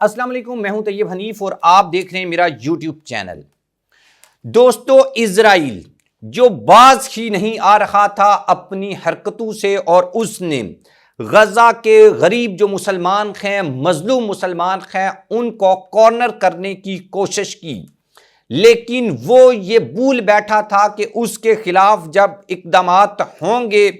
السلام علیکم، میں ہوں طیب حنیف اور آپ دیکھ رہے ہیں میرا یوٹیوب چینل۔ دوستو، اسرائیل جو باز ہی نہیں آ رہا تھا اپنی حرکتوں سے، اور اس نے غزہ کے غریب جو مسلمان ہیں، مظلوم مسلمان ہیں، ان کو کارنر کرنے کی کوشش کی، لیکن وہ یہ بھول بیٹھا تھا کہ اس کے خلاف جب اقدامات ہوں گے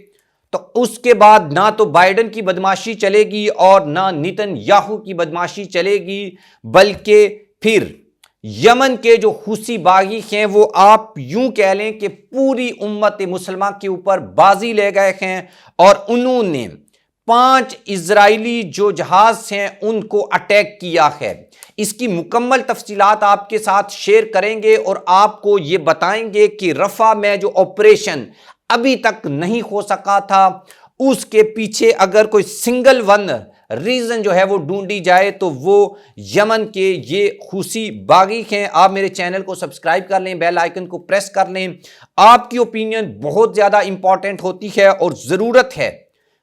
تو اس کے بعد نہ تو بائیڈن کی بدماشی چلے گی اور نہ نیتن یاہو کی بدماشی چلے گی، بلکہ پھر یمن کے جو حوثی باغی ہیں وہ آپ یوں کہہ لیں کہ پوری امت مسلمہ کے اوپر بازی لے گئے ہیں، اور انہوں نے 5 اسرائیلی جو جہاز ہیں ان کو اٹیک کیا ہے۔ اس کی مکمل تفصیلات آپ کے ساتھ شیئر کریں گے اور آپ کو یہ بتائیں گے کہ رفح میں جو آپریشن ابھی تک نہیں ہو سکا تھا، اس کے پیچھے اگر کوئی سنگل ون ریزن جو ہے وہ ڈھونڈی جائے تو وہ یمن کے یہ حوثی باغی ہیں۔ آپ میرے چینل کو سبسکرائب کر لیں، بیل آئیکن کو پریس کر لیں، آپ کی اوپینین بہت زیادہ امپورٹنٹ ہوتی ہے اور ضرورت ہے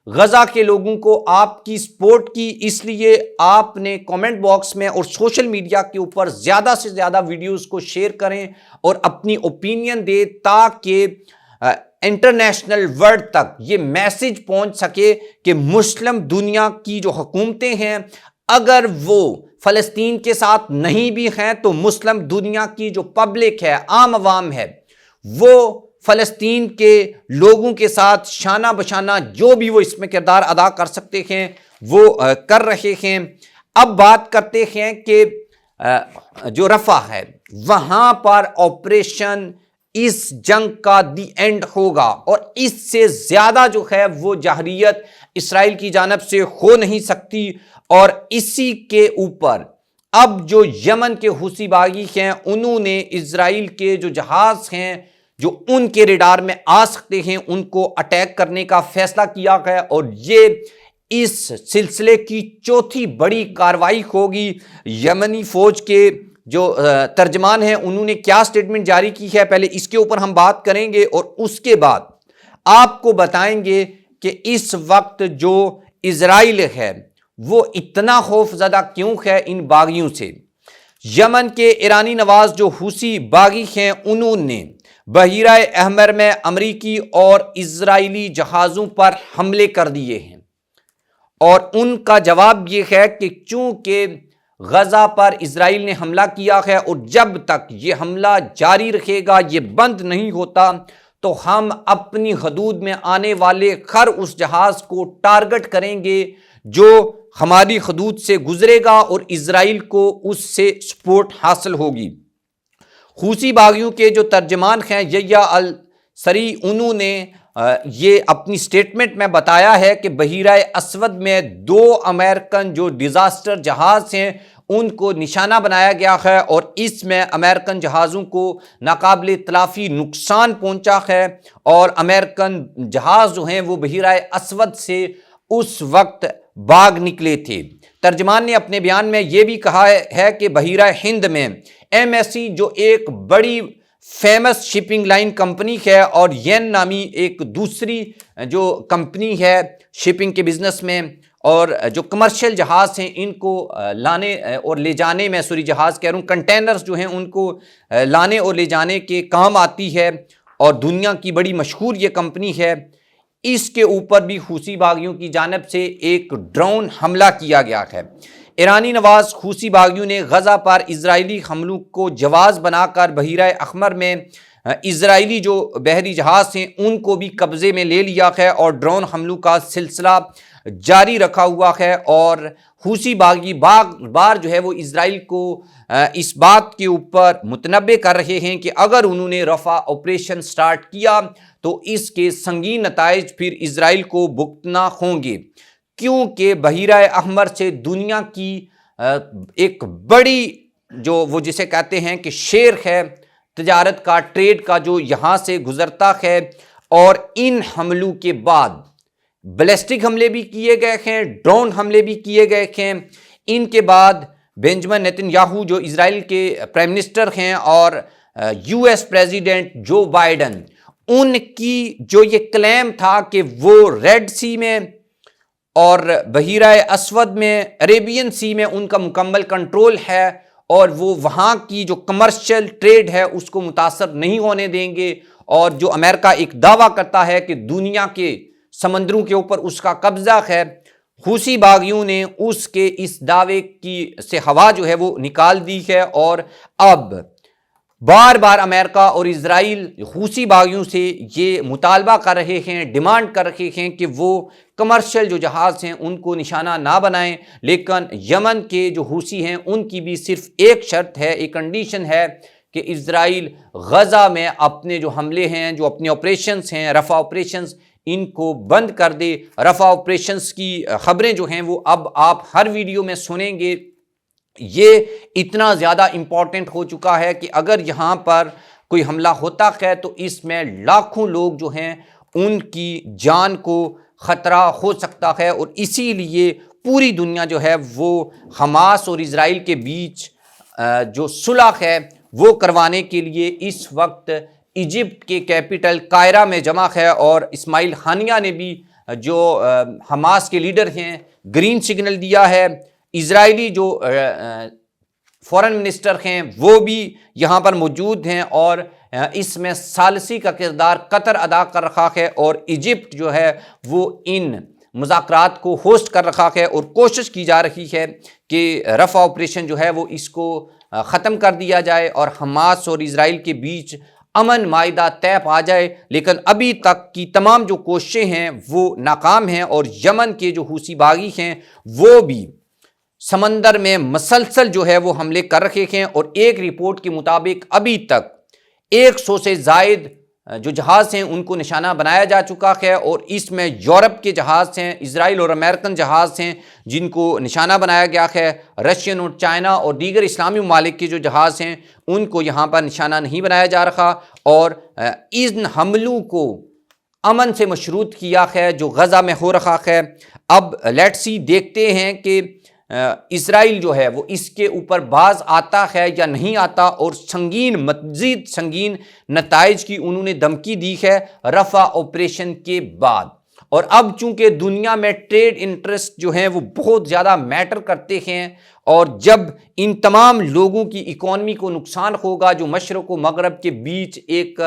غزہ کے لوگوں کو آپ کی سپورٹ کی، اس لیے آپ نے کامنٹ باکس میں اور سوشل میڈیا کے اوپر زیادہ سے زیادہ ویڈیوز کو شیئر کریں اور اپنی اوپینین دیں تاکہ انٹرنیشنل ورلڈ تک یہ میسج پہنچ سکے کہ مسلم دنیا کی جو حکومتیں ہیں اگر وہ فلسطین کے ساتھ نہیں بھی ہیں تو مسلم دنیا کی جو پبلک ہے، عام عوام ہے، وہ فلسطین کے لوگوں کے ساتھ شانہ بشانہ جو بھی وہ اس میں کردار ادا کر سکتے ہیں وہ کر رہے ہیں۔ اب بات کرتے ہیں کہ جو رفح ہے وہاں پر آپریشن اس جنگ کا دی اینڈ ہوگا، اور اس سے زیادہ جو ہے وہ جہریت اسرائیل کی جانب سے ہو نہیں سکتی، اور اسی کے اوپر اب جو یمن کے حوثی باغی ہیں انہوں نے اسرائیل کے جو جہاز ہیں جو ان کے ریڈار میں آ سکتے ہیں ان کو اٹیک کرنے کا فیصلہ کیا ہے، اور یہ اس سلسلے کی چوتھی بڑی کارروائی ہوگی۔ یمنی فوج کے جو ترجمان ہیں انہوں نے کیا سٹیٹمنٹ جاری کی ہے، پہلے اس کے اوپر ہم بات کریں گے اور اس کے بعد آپ کو بتائیں گے کہ اس وقت جو اسرائیل ہے وہ اتنا خوف زدہ کیوں ہے ان باغیوں سے۔ یمن کے ایرانی نواز جو حوثی باغی ہیں انہوں نے بحیرہ احمر میں امریکی اور اسرائیلی جہازوں پر حملے کر دیے ہیں، اور ان کا جواب یہ ہے کہ چونکہ غزہ پر اسرائیل نے حملہ کیا ہے اور جب تک یہ حملہ جاری رہے گا، یہ بند نہیں ہوتا، تو ہم اپنی حدود میں آنے والے ہر اس جہاز کو ٹارگٹ کریں گے جو ہماری حدود سے گزرے گا، اور اسرائیل کو اس سے سپورٹ حاصل ہوگی۔ حوثی باغیوں کے جو ترجمان ہیں یحییٰ السری، انہوں نے یہ اپنی سٹیٹمنٹ میں بتایا ہے کہ بحیرہ اسود میں 2 امریکن جو ڈیزاسٹر جہاز ہیں ان کو نشانہ بنایا گیا ہے، اور اس میں امریکن جہازوں کو ناقابل تلافی نقصان پہنچا ہے، اور امریکن جہاز جو ہیں وہ بحیرہ اسود سے اس وقت بھاگ نکلے تھے۔ ترجمان نے اپنے بیان میں یہ بھی کہا ہے کہ بحیرہ ہند میں ایم ایس سی جو ایک بڑی فیمس شپنگ لائن کمپنی ہے، اور ین نامی ایک دوسری جو کمپنی ہے شپنگ کے بزنس میں، اور جو کمرشل جہاز ہیں ان کو لانے اور لے جانے میں، جہاز کہہ رہا ہوں، کنٹینرز جو ہیں ان کو لانے اور لے جانے کے کام آتی ہے، اور دنیا کی بڑی مشہور یہ کمپنی ہے، اس کے اوپر بھی حوثی باغیوں کی جانب سے ایک ڈرون حملہ کیا گیا ہے۔ ایرانی نواز حوثی باغیوں نے غزہ پر اسرائیلی حملوں کو جواز بنا کر بحیرہ احمر میں اسرائیلی جو بحری جہاز ہیں ان کو بھی قبضے میں لے لیا ہے، اور ڈرون حملوں کا سلسلہ جاری رکھا ہوا ہے، اور حوثی باغی بار بار جو ہے وہ اسرائیل کو اس بات کے اوپر متنبہ کر رہے ہیں کہ اگر انہوں نے رفح آپریشن سٹارٹ کیا تو اس کے سنگین نتائج پھر اسرائیل کو بھگتنا ہوں گے، کیونکہ بحیرہ احمر سے دنیا کی ایک بڑی جو وہ جسے کہتے ہیں کہ شیر ہے تجارت کا، ٹریڈ کا، جو یہاں سے گزرتا ہے، اور ان حملوں کے بعد بیلسٹک حملے بھی کیے گئے ہیں، ڈرون حملے بھی کیے گئے ہیں۔ ان کے بعد بنجمن نیتن یاہو جو اسرائیل کے پرائم منسٹر ہیں اور U S president Joe Biden, ان کی جو یہ کلیم تھا کہ وہ ریڈ سی میں اور بحیرہ اسود میں، عریبین سی میں ان کا مکمل کنٹرول ہے، اور وہ وہاں کی جو کمرشل ٹریڈ ہے اس کو متاثر نہیں ہونے دیں گے۔ اور جو امریکہ ایک دعویٰ کرتا ہے کہ دنیا کے سمندروں کے اوپر اس کا قبضہ ہے، حوثی باغیوں نے اس دعوے کی سے ہوا جو ہے وہ نکال دی ہے، اور اب بار بار امریکہ اور اسرائیل حوثی باغیوں سے یہ مطالبہ کر رہے ہیں، ڈیمانڈ کر رہے ہیں کہ وہ کمرشل جو جہاز ہیں ان کو نشانہ نہ بنائیں، لیکن یمن کے جو حوثی ہیں ان کی بھی صرف ایک شرط ہے، ایک کنڈیشن ہے کہ اسرائیل غزہ میں اپنے جو حملے ہیں، جو اپنے آپریشنز ہیں، رفع آپریشنز، ان کو بند کر دے۔ رفع آپریشنز کی خبریں جو ہیں وہ اب آپ ہر ویڈیو میں سنیں گے۔ یہ اتنا زیادہ امپورٹنٹ ہو چکا ہے کہ اگر یہاں پر کوئی حملہ ہوتا ہے تو اس میں لاکھوں لوگ جو ہیں ان کی جان کو خطرہ ہو سکتا ہے، اور اسی لیے پوری دنیا جو ہے وہ حماس اور اسرائیل کے بیچ جو صلح ہے وہ کروانے کے لیے اس وقت ایجپٹ کے کیپٹل قاہرہ میں جمع ہے، اور اسماعیل ہانیہ نے بھی جو حماس کے لیڈر ہیں گرین سگنل دیا ہے۔ اسرائیلی جو فورن منسٹر ہیں وہ بھی یہاں پر موجود ہیں، اور اس میں ثالثی کا کردار قطر ادا کر رہا ہے، اور ایجپٹ جو ہے وہ ان مذاکرات کو ہوسٹ کر رہا ہے، اور کوشش کی جا رہی ہے کہ رفع آپریشن جو ہے وہ اس کو ختم کر دیا جائے اور حماس اور اسرائیل کے بیچ امن معاہدہ طے پا جائے۔ لیکن ابھی تک کی تمام جو کوششیں ہیں وہ ناکام ہیں، اور یمن کے جو حوثی باغی ہیں وہ بھی سمندر میں مسلسل جو ہے وہ حملے کر رہے ہیں، اور ایک رپورٹ کے مطابق ابھی تک 100 سے زائد جو جہاز ہیں ان کو نشانہ بنایا جا چکا ہے، اور اس میں یورپ کے جہاز ہیں، اسرائیل اور امریکن جہاز ہیں جن کو نشانہ بنایا گیا ہے، رشین اور چائنا اور دیگر اسلامی ممالک کے جو جہاز ہیں ان کو یہاں پر نشانہ نہیں بنایا جا رہا، اور ان حملوں کو امن سے مشروط کیا ہے جو غزہ میں ہو رہا ہے۔ اب لیٹس سی دیکھتے ہیں کہ اسرائیل جو ہے وہ اس کے اوپر باز آتا ہے یا نہیں آتا، اور مزید سنگین نتائج کی انہوں نے دھمکی دی ہے رفع آپریشن کے بعد۔ اور اب چونکہ دنیا میں ٹریڈ انٹرسٹ جو ہیں وہ بہت زیادہ میٹر کرتے ہیں، اور جب ان تمام لوگوں کی اکانومی کو نقصان ہوگا جو مشرق و مغرب کے بیچ ایک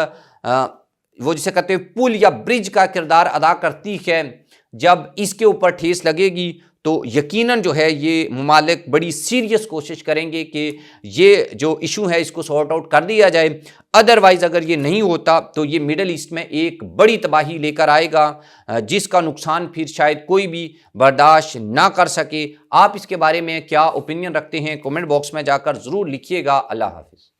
وہ جسے کہتے ہیں پل یا برج کا کردار ادا کرتی ہے، جب اس کے اوپر ٹھیس لگے گی تو یقیناً جو ہے یہ ممالک بڑی سیریس کوشش کریں گے کہ یہ جو ایشو ہے اس کو سارٹ آؤٹ کر دیا جائے۔ ادروائز اگر یہ نہیں ہوتا تو یہ مڈل ایسٹ میں ایک بڑی تباہی لے کر آئے گا، جس کا نقصان پھر شاید کوئی بھی برداشت نہ کر سکے۔ آپ اس کے بارے میں کیا اوپینین رکھتے ہیں؟ کومنٹ باکس میں جا کر ضرور لکھیے گا۔ اللہ حافظ۔